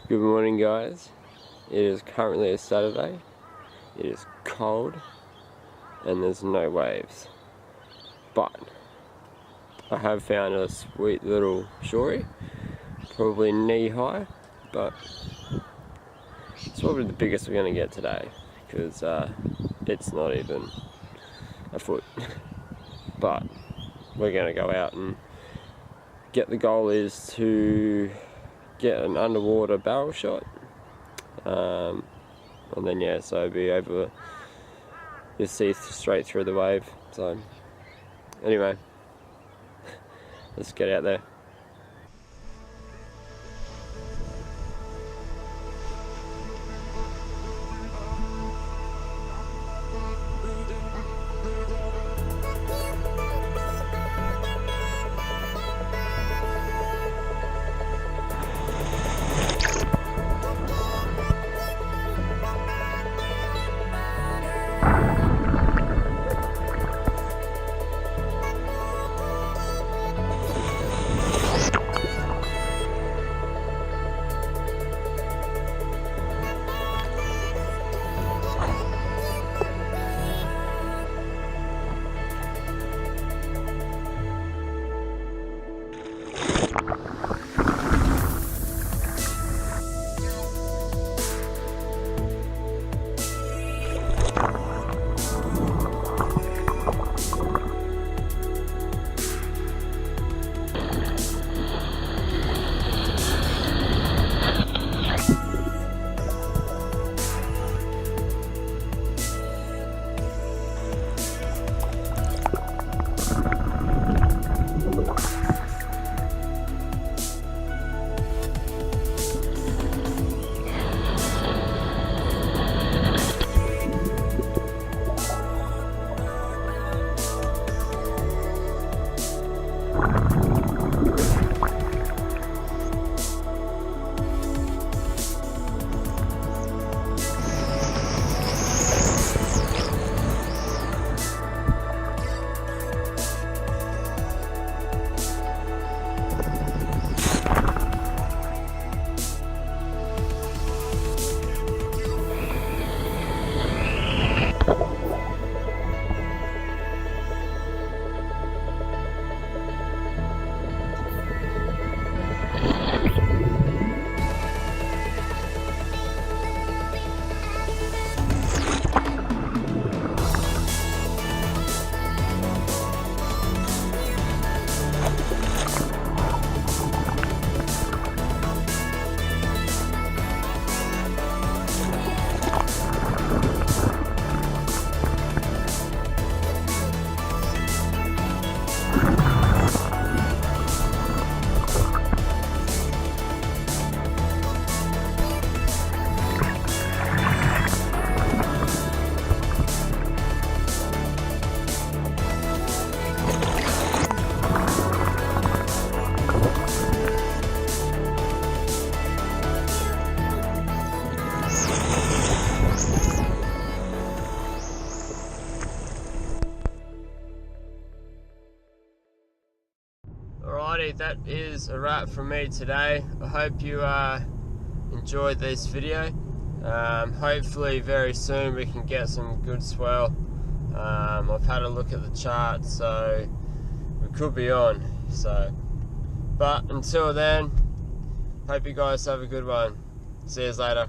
Good morning, guys. It is currently a Saturday. It is cold and there's no waves, but I have found a sweet little shorie, probably knee high, but it's probably the biggest we're going to get today because it's not even a foot. But we're going to go out and get, the goal is to get an underwater barrel shot, and then yeah, so be able to see straight through the wave. So anyway, let's get out there. Alrighty, that is a wrap from me today. I hope you enjoyed this video. Hopefully very soon we can get some good swell. I've had a look at the chart, so we could be on. But until then, hope you guys have a good one. See you later.